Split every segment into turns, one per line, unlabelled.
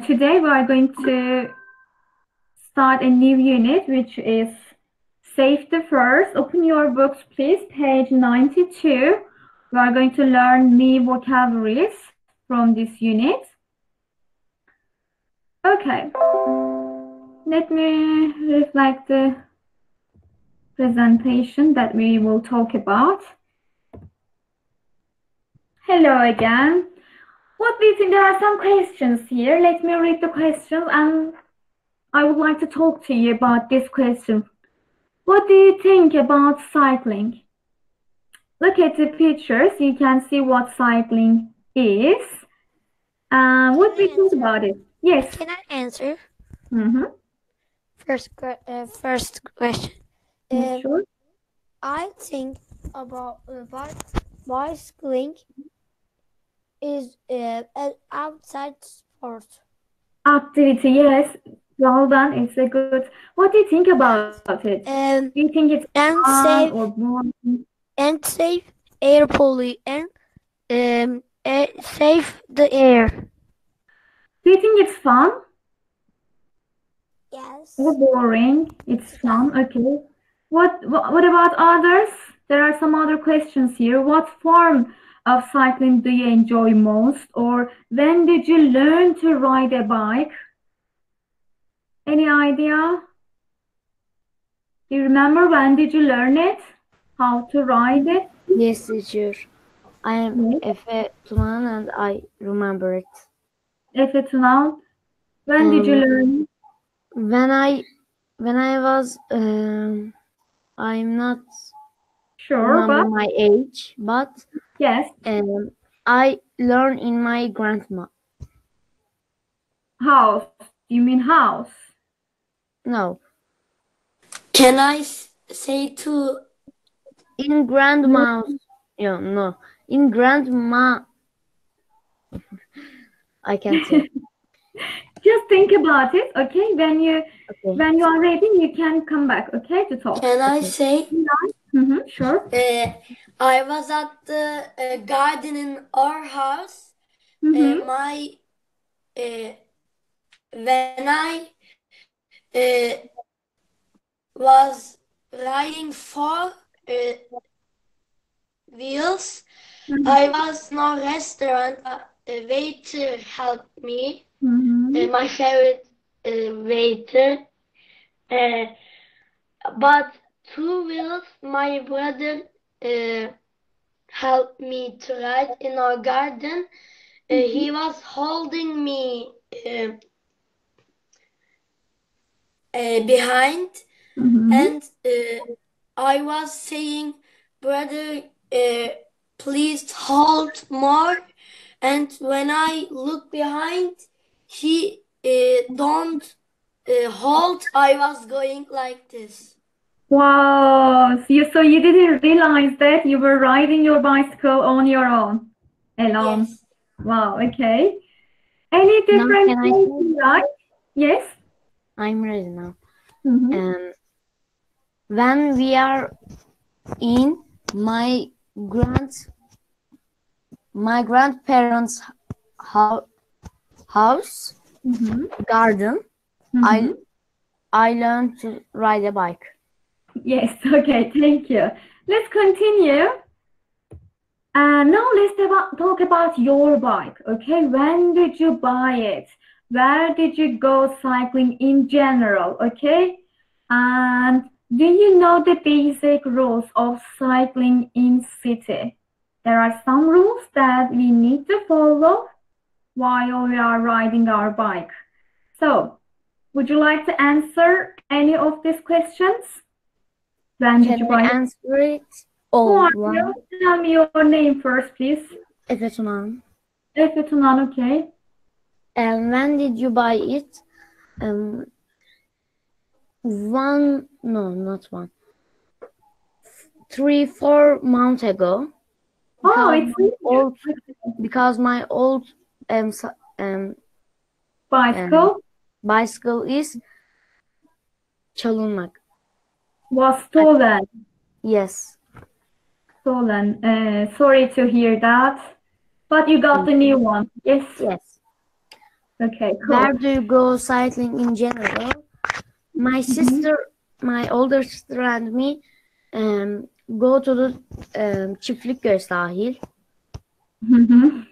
Today we are going to start a new unit, which is safety first. Open your books, please, page 92. We are going to learn new vocabularies from this unit. Okay, let me reflect the presentation that we will talk about. Hello again. What do you think? There are some questions here. Let me read the questions and I would like to talk to you about this question. What do you think about cycling? Look at the pictures. You can see what cycling is. What do you think about it? Yes.
Can I answer?
Mm-hmm.
First question.
Sure.
I think about bicycling is an outside sport.
Activity, yes. Well done. It's a good. What do you think about it? Do you think it's
and
fun
save
or boring?
and save air pollution and save the air.
Do you think it's fun
Yes.
or boring? It's fun. Okay. What about others? There are some other questions here. What form of cycling do you enjoy most? Or when did you learn to ride a bike? Any idea? Do you remember when did you learn it? How to ride it?
Yes, teacher. I am Efe Tunan and I remember it.
Efe Tunal, when did you learn?
When I was I'm not
Sure,
remember
but
my age, but
yes.
I learned in my grandma
House. You mean house?
No,
Can I say to
in grandma's no in grandma. I can't say.
Just think about it, okay? When you are ready, you can come back, okay, to talk.
Can I say?
Mm-hmm, sure.
I was at the garden in our house.
Mm-hmm.
When I was riding 4 wheels, I was no restaurant. A waiter helped me. My favorite waiter. But 2 wheels, my brother helped me to ride in our garden. He was holding me behind, and I was saying, brother, please hold more. And when I look behind, he don't hold. I was going like this.
Wow. So you didn't realize that you were riding your bicycle on your own, alone.
Yes.
Wow. Okay. Any different
can I
things you like? Yes.
I'm ready now. When we are in my grandparents' house garden, I learned to ride a bike.
Yes. Okay. Thank you. Let's continue. Now let's talk about your bike. Okay. When did you buy it? Where did you go cycling in general? Okay. And do you know the basic rules of cycling in city? There are some rules that we need to follow while we are riding our bike. So, would you like to answer any of these questions? When did you buy it?
Answer it?
Who are you? Tell me your name first, please.
Efe Tunan.
Efe Tunan, okay.
And when did you buy it? 3-4 months ago. Because my old bicycle is çalınmak.
Was stolen.
Yes.
Stolen. Sorry to hear that. But you got the new one. Yes.
Yes.
Okay, cool.
Where do you go cycling in general? My sister, my older sister and me go to the Çiftlikköy sahil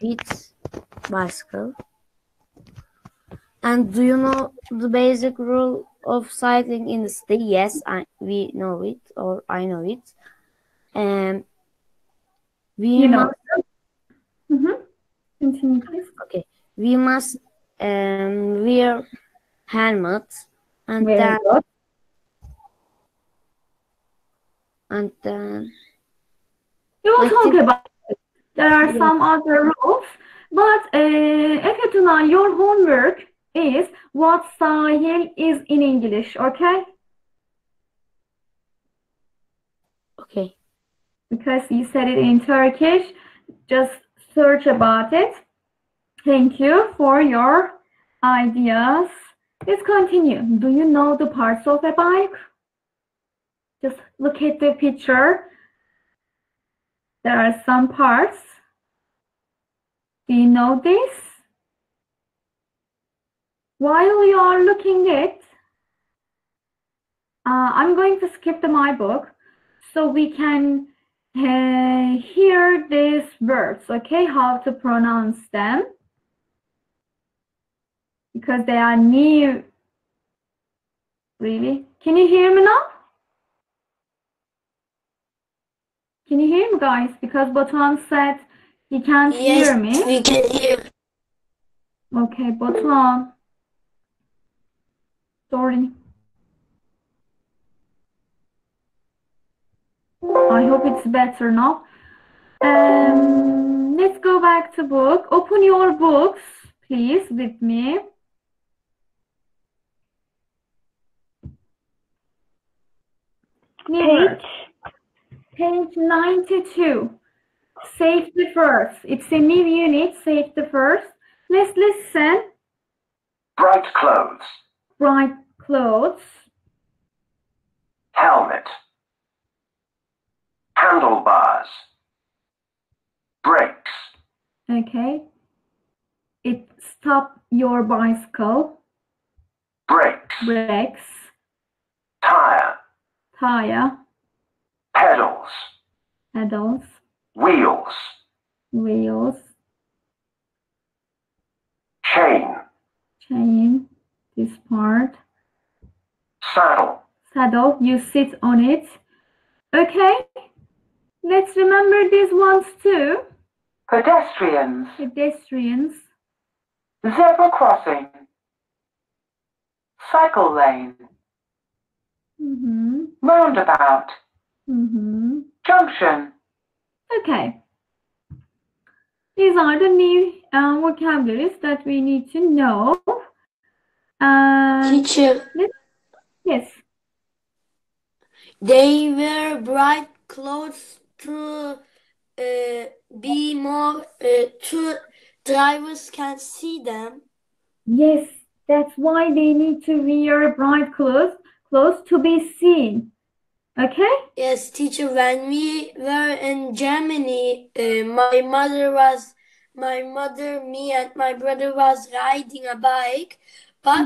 with bicycle. And do you know the basic rule of cycling in the city? Yes, we know it, or I know it. We must.
Continue, please.
Okay, we must wear helmets, and
Very good.
then
We will talk about it. There are
Yes.
some other rules, but Efe Tuna, your homework is what sahil is in English, okay?
Okay.
Because you said it in Turkish, just search about it. Thank you for your ideas. Let's continue. Do you know the parts of a bike? Just look at the picture. There are some parts. Do you know this? While you are looking at, I'm going to skip my book so we can hear these words, okay? How to pronounce them. Because they are new. Really? Can you hear me now? Can you hear me, guys? Because Batuhan said he can't hear me.
Yes, we can hear.
Okay, Batuhan. Sorry. I hope it's better now. Let's go back to book. Open your books, please, with me. Page 92. Safety first. It's a new unit, safety first. Let's listen.
Bright clothes.
Bright clothes.
Helmet. Handlebars. Brakes.
Okay. It stop your bicycle.
Brakes.
Brakes.
Tire.
Tire.
Pedals.
Pedals.
Wheels.
Wheels.
Chain.
Chain. This part.
Saddle.
Saddle. You sit on it. Okay. Let's remember these ones too.
Pedestrians,
Pedestrians.
zebra crossing, cycle lane, roundabout, junction.
Okay. These are the new vocabularies that we need to know.
Teacher,
Yes.
they wear bright clothes to be more to drivers can see them.
Yes, that's why they need to wear bright clothes to be seen. Okay?
Yes, teacher, when we were in Germany, me and my brother was riding a bike, but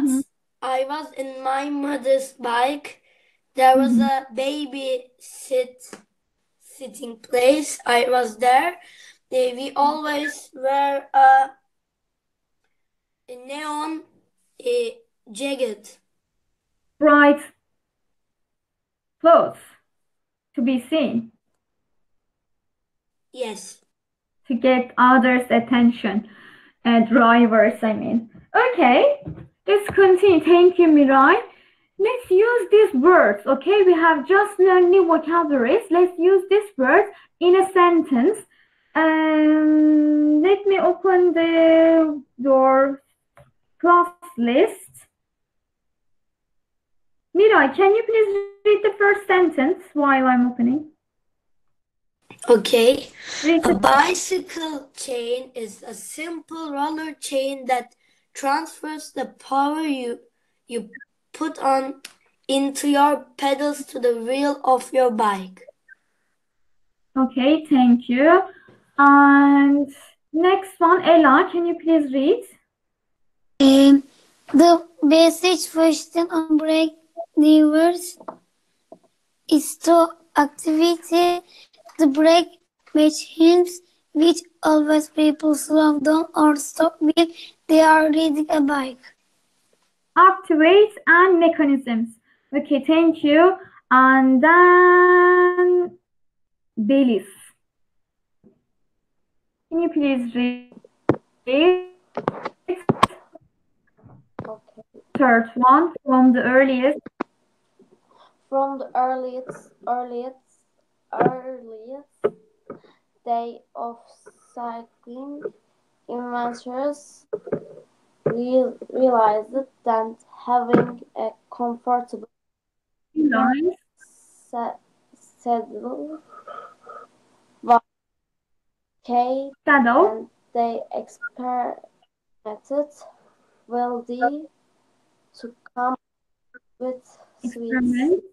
I was in my mother's bike. There was a baby sitting place. I was there. We always wear a neon jacket.
Bright clothes to be seen,
Yes.
to get others' attention. Drivers, I mean. Okay, let's continue. Thank you, Mirai. Let's use these words, okay? We have just learned new vocabularies. Let's use these words in a sentence. Let me open your class list. Mirai, can you please read the first sentence while I'm opening?
Okay.
Read
A
the
bicycle chain is a simple roller chain that transfers the power you put on into your pedals to the wheel of your bike.
Okay, thank you. And next one, Ella, can you please read?
The basic question on break levers is to activate the brake machines, which always people slow down or stop when they are riding a bike.
Activate and mechanisms. Okay, thank you. And then Belis. Can you please read?
Okay.
Third one from the earliest.
From the earliest day of cycling, inventors realized that having a comfortable
Lines.
saddle was key,
Saddle.
and they experimented wealthy to come with sweets.
Experiment.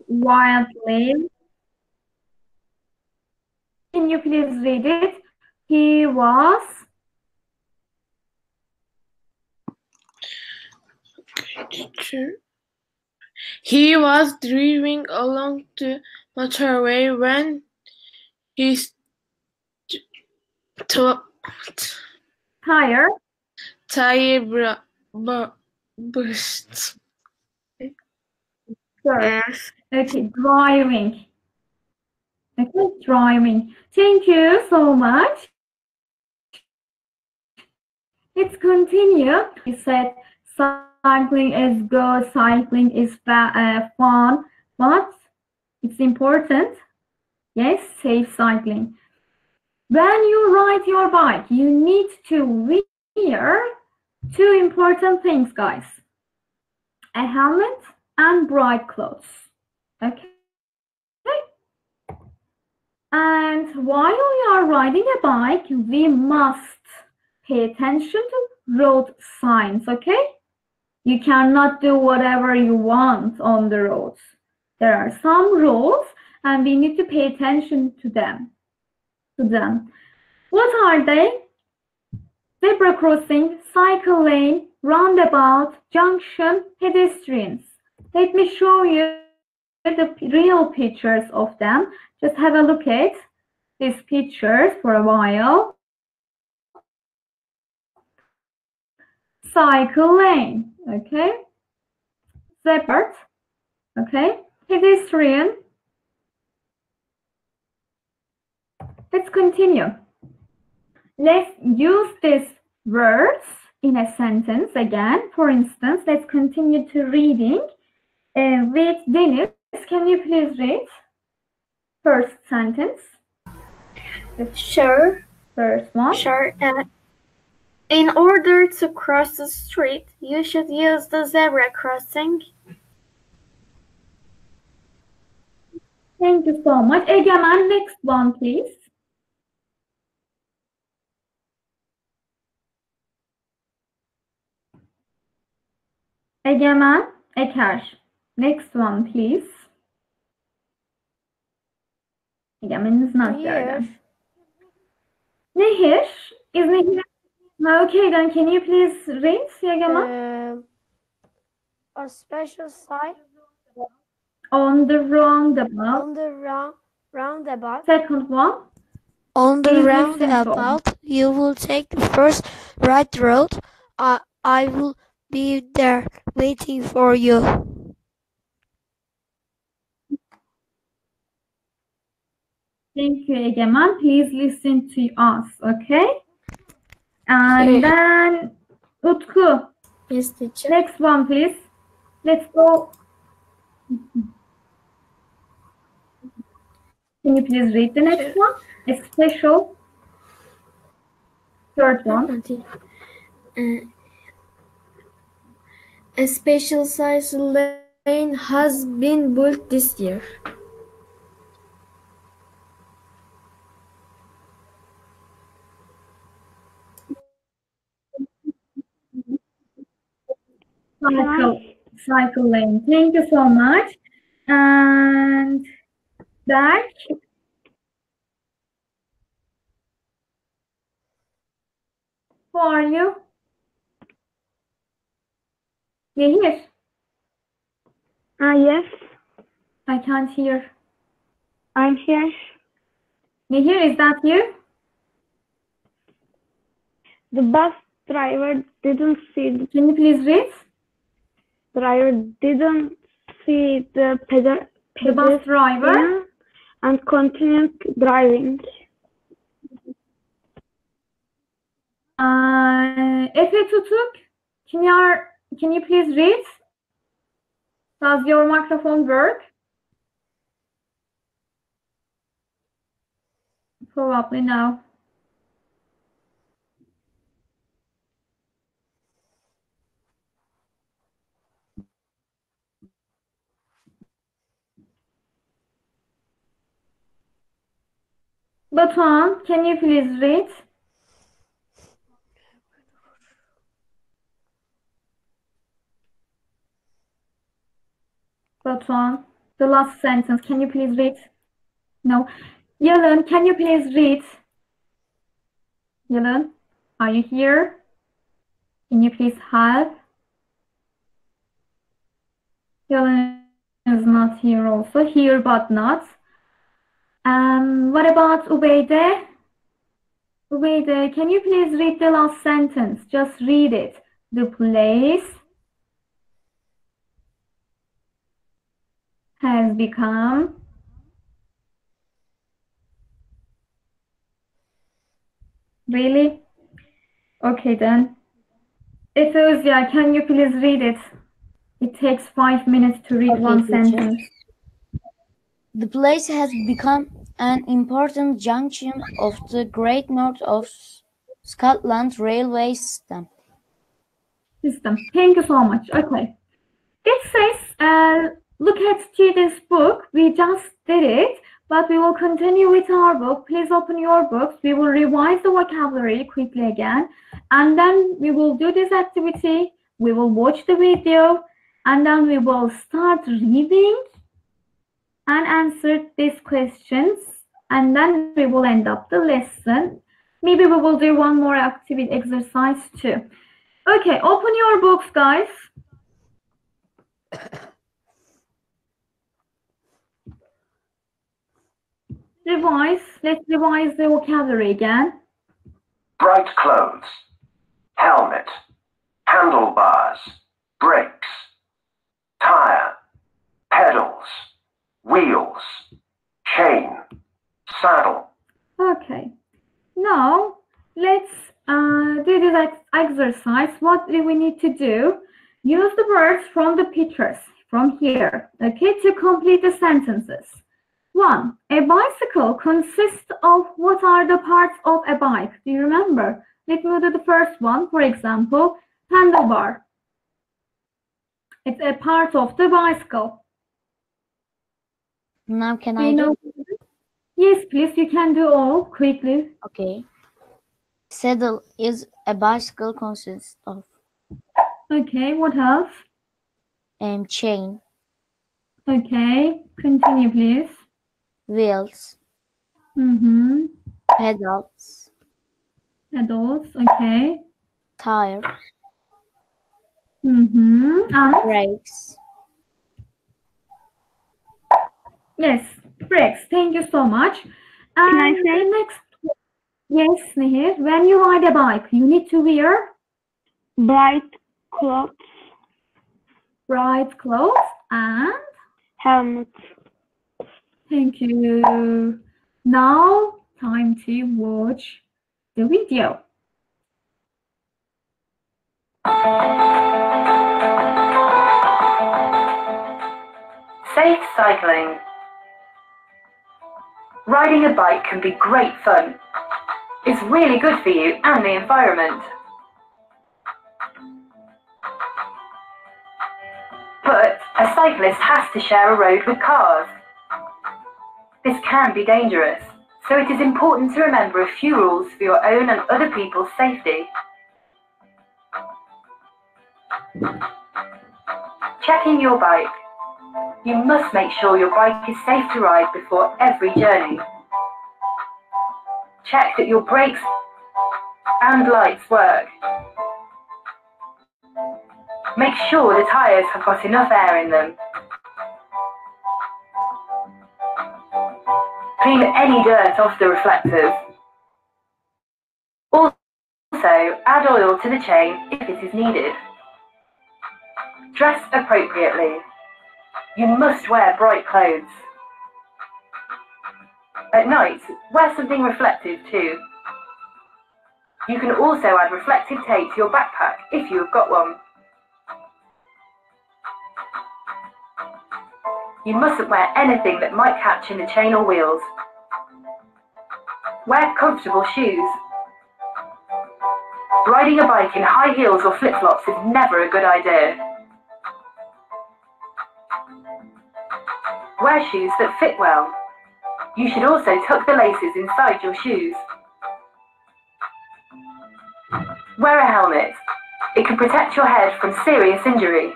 Wildly. Can you please read it? He was
He was driving along the motorway when his
tired.
tire burst.
Sorry. Okay, driving. Okay, driving. Thank you so much. Let's continue. We said cycling is good, cycling is fun, but it's important. Yes, safe cycling. When you ride your bike, you need to wear two important things, guys. A helmet and bright clothes. Okay? And while we are riding a bike, we must pay attention to road signs, okay? You cannot do whatever you want on the roads. There are some rules and we need to pay attention to them. What are they? Zebra crossing, cycle lane, roundabout, junction, pedestrians. Let me show you the real pictures of them. Just have a look at these pictures for a while. Cycle lane, okay? Zebra, okay? Pedestrian. Let's continue. Let's use these words in a sentence again. For instance, let's continue to reading with Deniz. Can you please read first sentence?
Sure.
First one.
Sure. In order to cross the street, you should use the zebra crossing.
Thank you so much. Egemen, next one, please. Egemen, Eker. Next one, please. Egemen is not there. Nehir. Is Nehir? Okay, then can you please read, Egemen?
A special sign
On the roundabout.
on the roundabout.
Second one.
On the
Please listen
roundabout, you will take the first right road. I will be there waiting for you.
Thank you, Egemen. Please listen to us, okay? And then Utku.
Yes, teacher.
Next one, please. Let's go. Can you please read the next one? A special. Third one.
A special size lane has been built this year.
Cycle lane. Thank you so much. And back. Who are you? Nehir,
Yes,
I can't hear.
I'm here.
Nehir, is that you?
The bus driver didn't see the
Can you please read?
the
The bus driver.
pedestrian and continued driving.
Efe Tutuk, can you please read? Does your microphone work? Probably no. Batuhan, can you please read? Batuhan, the last sentence, can you please read? No. Yalın, can you please read? Yalın, are you here? Can you please help? Yalın is not here also. Here but not. What about Ubeyde? Ubeyde, can you please read the last sentence? Just read it. The place has become really? Okay then. Efe Özya, can you please read it? It takes 5 minutes to read
Okay,
one
teacher.
sentence.
The place has become an important junction of the Great North of Scotland railway system.
Thank you so much. Okay. This says, look at students' book. We just did it, but we will continue with our book. Please open your books. We will revise the vocabulary quickly again, and then we will do this activity. We will watch the video, and then we will start reading and answer these questions, and then we will end up the lesson. Maybe we will do one more activity exercise too. Okay, open your books, guys. Revise. Let's revise the vocabulary again.
Bright clothes. Helmet. Handlebars. Brakes. Tire. Pedals. Wheels. Chain. Saddle.
Okay. Now, let's do this exercise. What do we need to do? Use the words from the pictures from here, okay, to complete the sentences. 1. A bicycle consists of what are the parts of a bike? Do you remember? Let me do the first one. For example, handlebar. It's a part of the bicycle.
Now can
Do
I
you
do?
know? Yes, please, you can do all quickly.
Okay. Saddle is a bicycle consists of
Okay, what else?
chain,
Okay, continue, please.
wheels, pedals,
Adults, okay.
tire,
And
brakes.
yes, brakes. Thank you so much. And
I say?
the next, yes, Nehir. When you ride a bike, you need to wear
Bright clothes,
bright clothes and
helmet.
thank you. Now, time to watch the video.
Safe cycling. Riding a bike can be great fun. It's really good for you and the environment. But a cyclist has to share a road with cars. This can be dangerous, so it is important to remember a few rules for your own and other people's safety. Checking your bike. You must make sure your bike is safe to ride before every journey. Check that your brakes and lights work. Make sure the tyres have got enough air in them. Clean any dirt off the reflectors. Also, add oil to the chain if it is needed. Dress appropriately. You must wear bright clothes. At night, wear something reflective too. You can also add reflective tape to your backpack if you have got one. You mustn't wear anything that might catch in the chain or wheels. Wear comfortable shoes. Riding a bike in high heels or flip-flops is never a good idea. Wear shoes that fit well. You should also tuck the laces inside your shoes. Wear a helmet. It can protect your head from serious injury.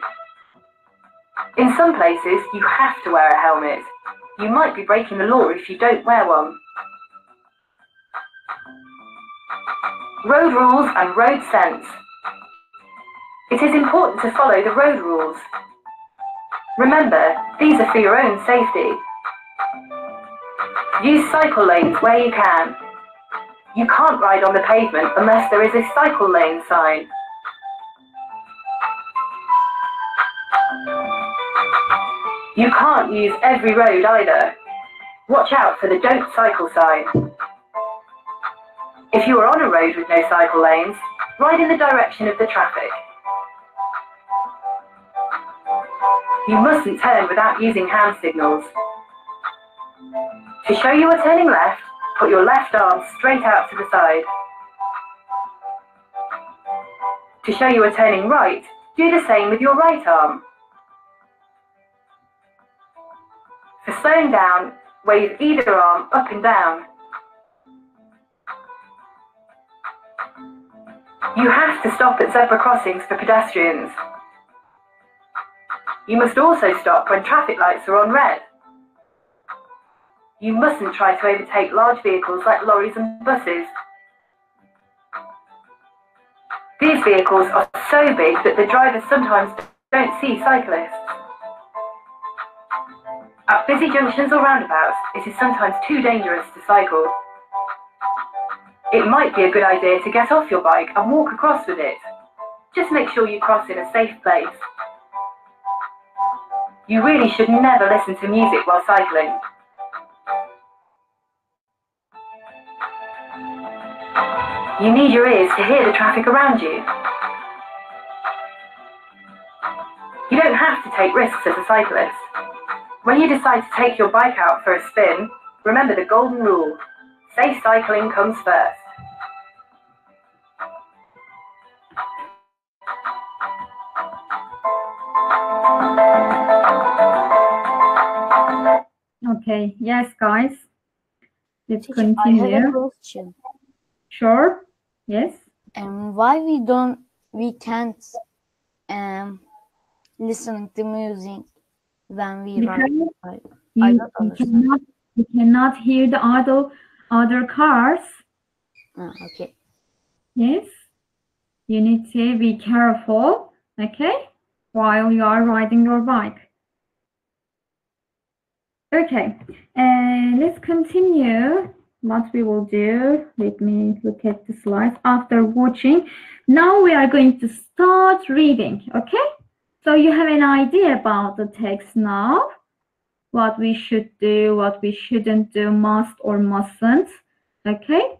In some places, you have to wear a helmet. You might be breaking the law if you don't wear one. Road rules and road sense. It is important to follow the road rules. Remember, these are for your own safety. Use cycle lanes where you can. You can't ride on the pavement unless there is a cycle lane sign. You can't use every road either. Watch out for the don't cycle sign. If you are on a road with no cycle lanes, ride in the direction of the traffic. You mustn't turn without using hand signals. To show you are turning left, put your left arm straight out to the side. To show you are turning right, do the same with your right arm. For slowing down, wave either arm up and down. You have to stop at zebra crossings for pedestrians. You must also stop when traffic lights are on red. You mustn't try to overtake large vehicles like lorries and buses. These vehicles are so big that the drivers sometimes don't see cyclists. At busy junctions or roundabouts, it is sometimes too dangerous to cycle. It might be a good idea to get off your bike and walk across with it. Just make sure you cross in a safe place. You really should never listen to music while cycling. You need your ears to hear the traffic around you. You don't have to take risks as a cyclist. When you decide to take your bike out for a spin, remember the golden rule: safe cycling comes first.
Okay, yes, guys. Let's
Teacher, I have a
continue.
question.
Sure. Yes.
Why we can't listen to music when we ride?
Because
I
you,
don't understand.
you cannot hear the other cars.
Okay.
Yes. You need to be careful, okay, while you are riding your bike. Okay, let's continue. What we will do, let me look at the slides after watching. Now we are going to start reading, okay? So you have an idea about the text now, what we should do, what we shouldn't do, must or mustn't, okay?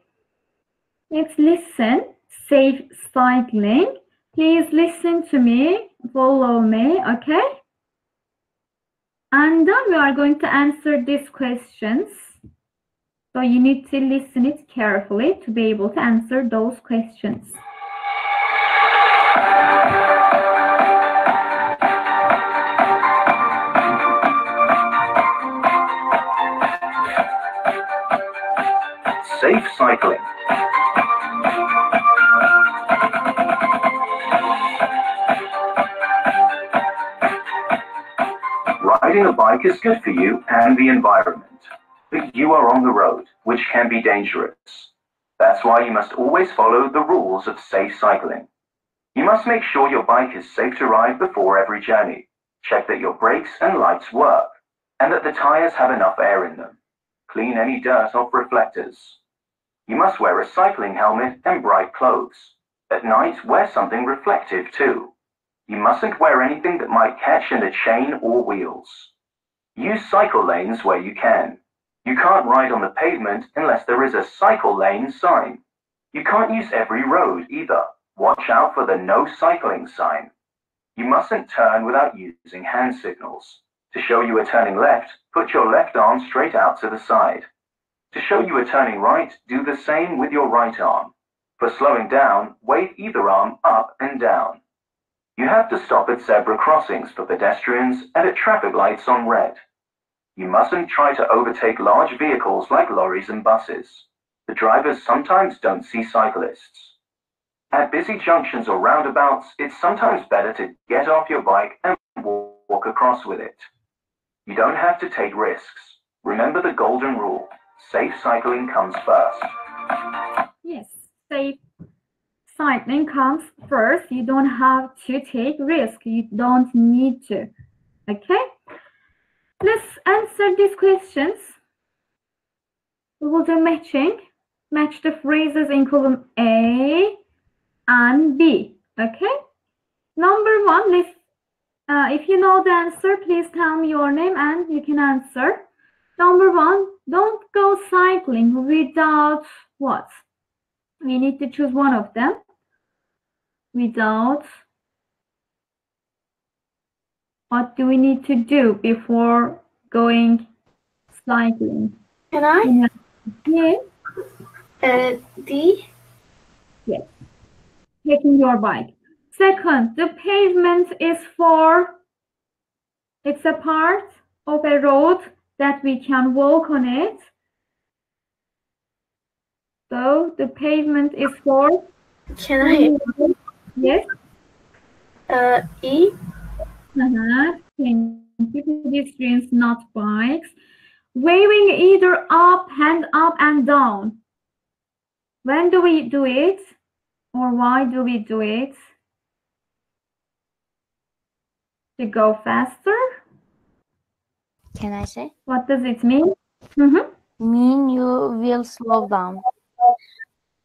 Let's listen. Safe cycling. Please listen to me, follow me, okay? And then we are going to answer these questions. So you need to listen it carefully to be able to answer those questions.
Safe cycling. Riding a bike is good for you and the environment, but you are on the road, which can be dangerous. That's why you must always follow the rules of safe cycling. You must make sure your bike is safe to ride before every journey. Check that your brakes and lights work, and that the tires have enough air in them. Clean any dirt off reflectors. You must wear a cycling helmet and bright clothes. At night, wear something reflective too. You mustn't wear anything that might catch in a chain or wheels. Use cycle lanes where you can. You can't ride on the pavement unless there is a cycle lane sign. You can't use every road either. Watch out for the no cycling sign. You mustn't turn without using hand signals. To show you are turning left, put your left arm straight out to the side. To show you are turning right, do the same with your right arm. For slowing down, wave either arm up and down. You have to stop at zebra crossings for pedestrians and at traffic lights on red. You mustn't try to overtake large vehicles like lorries and buses. The drivers sometimes don't see cyclists. At busy junctions or roundabouts, it's sometimes better to get off your bike and walk across with it. You don't have to take risks. Remember the golden rule. Safe cycling comes first.
Yes, safe cycling comes first. You don't have to take risk. You don't need to. Okay? Let's answer these questions. We will do matching. Match the phrases in column A and B. Okay? Number one, let's, if you know the answer, please tell me your name and you can answer. Number one, don't go cycling without what? We need to choose one of them. Without. What do we need to do before going cycling?
Can I?
Yes.
D.
Yes. Taking your bike. Second, the pavement is for, it's a part of a road that we can walk on it. So the pavement is for.
Can I?
Yes.
E.
Thank you. Pedestrians, not bikes. Waving either up and down. When do we do it? Or why do we do it? To go faster?
Can I say?
What does it mean?
Mean you will slow down.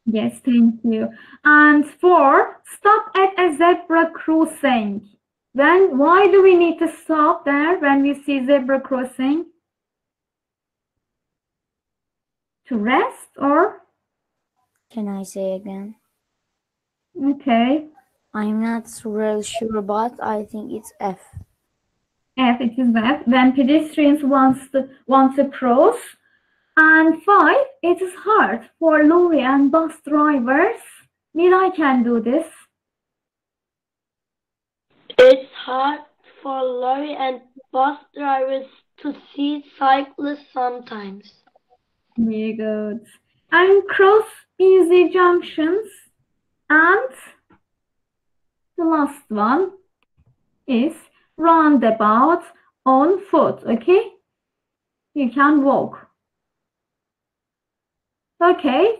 Yes, thank you. And four, stop at a zebra crossing. Why do we need to stop there when we see zebra crossing? To rest or?
Can I say again?
Okay.
I'm not really sure, but I think it's F.
F, it is F. When pedestrians want to cross. And five, it is hard for lorry and bus drivers. Mirai can do this.
It's hard for lorry and bus drivers to see cyclists sometimes.
Very good. And cross busy junctions. And the last one is roundabout on foot. Okay? You can walk. Okay.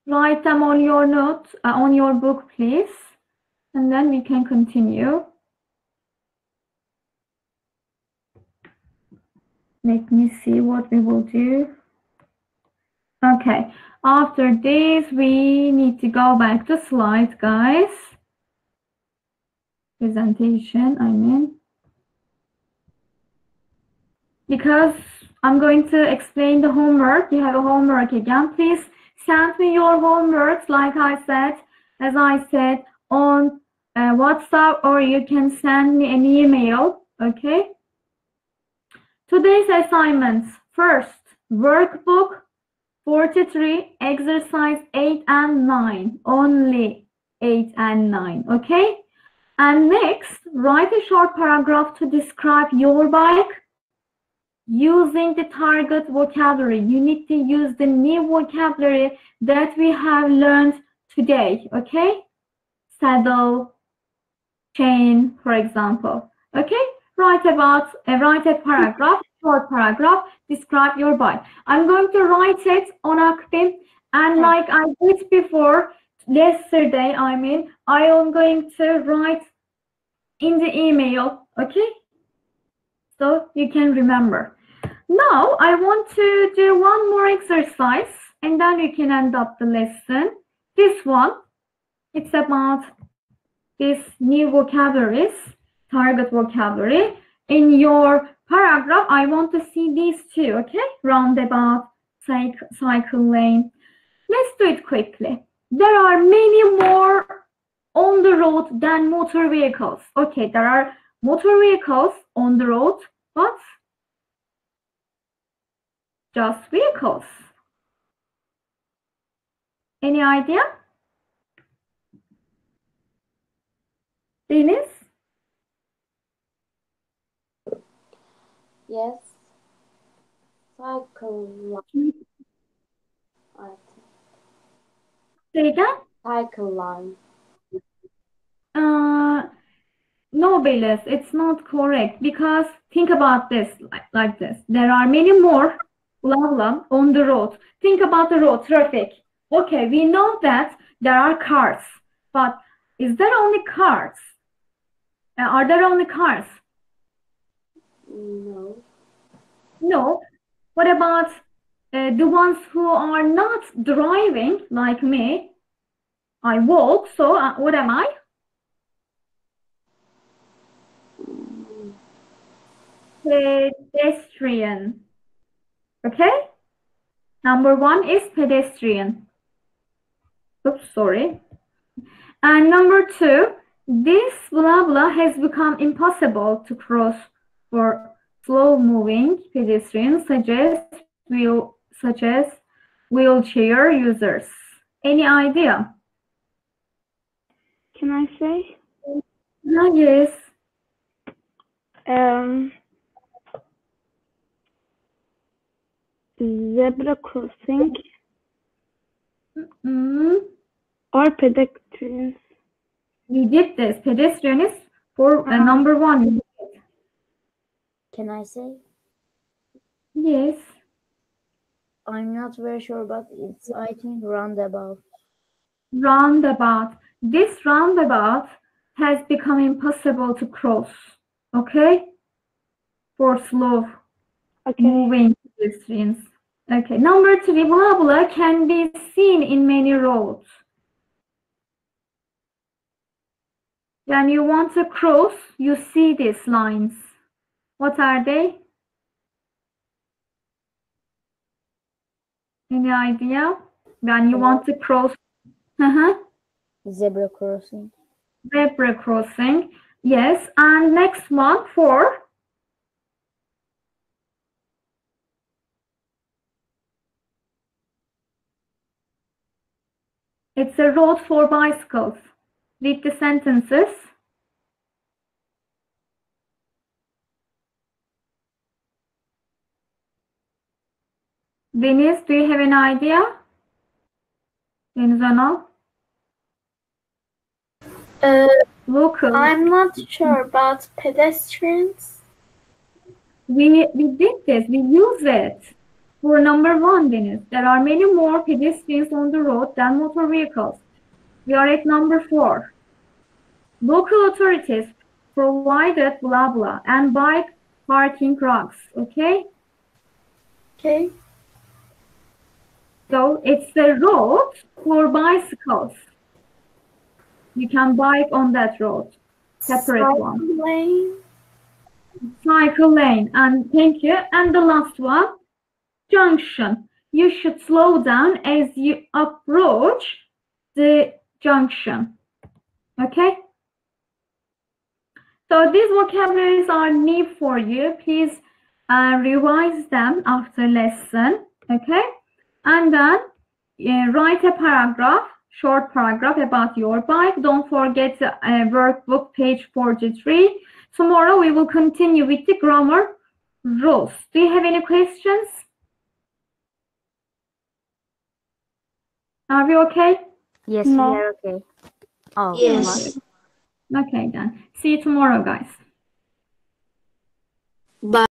Write them on your note, on your book, please. And then we can continue. Let me see what we will do. Okay. After this, we need to go back to slides, guys. Presentation, I mean. Because I'm going to explain the homework. You have a homework again. Please send me your homeworks, like I said, as I said, on WhatsApp, or you can send me an email, okay? Today's assignments. First, workbook 43, exercise 8 and 9. Only 8 and 9, okay? And next, write a short paragraph to describe your bike using the target vocabulary. You need to use the new vocabulary that we have learned today, okay? Saddle, chain, for example, okay? Write a paragraph, short paragraph, describe your bike. I'm going to write it on Akbim And like I did before, yesterday, I am going to write in the email, okay? So you can remember. Now I want to do one more exercise and then we can end up the lesson. This one, it's about this new vocabularies, target vocabulary. In your paragraph, I want to see these two, okay? Roundabout, cycle lane. Let's do it quickly. There are many more on the road than motor vehicles. Okay, there are motor vehicles on the road, but just vehicles. Any idea? Deniz?
Yes. Cycle line. I think.
Say again?
Cycle line.
No, Belis, it's not correct because think about this like this. There are many more blah blah on the road. Think about the road traffic. Okay, we know that there are cars, but is there only cars? Are there only cars?
No.
No. What about the ones who are not driving like me? I walk, so what am I? Pedestrian. Okay? Number one is pedestrian. Oops, sorry. And number two, this blah blah has become impossible to cross for slow-moving pedestrians such as wheelchair users. Any idea?
Can I say?
Yes.
Zebra crossing
Mm,
or pedestrians.
we did this. Pedestrian is for number one.
Can I say?
Yes.
I'm not very sure, but it's, I think, roundabout.
Roundabout. This roundabout has become impossible to cross. Okay? For slow moving pedestrians. Okay. Number three, blah blah can be seen in many roads. When you want to cross, you see these lines. What are they? Any idea? When you want to cross,
Zebra crossing.
zebra crossing. Yes, and next one for it's a road for bicycles. Read the sentences. Deniz, do you have an idea? Deniz Anal? Local.
I'm not sure about pedestrians.
We did this. We use it for number one, Deniz. There are many more pedestrians on the road than motor vehicles. We are at number four. Local authorities provided blah blah and bike parking rocks. Okay?
Okay.
So it's the road for bicycles. You can bike on that road. Separate one.
Lane.
Cycle lane. And thank you. And the last one, junction. You should slow down as you approach the junction. Okay? So these vocabularies are new for you. Please revise them after lesson. Okay? And then write a paragraph, short paragraph about your bike. Don't forget workbook page 43. Tomorrow we will continue with the grammar rules. Do you have any questions? Are we okay?
Yes,
No.
we are okay. Oh,
Yes.
Okay then. See you tomorrow, guys.
Bye.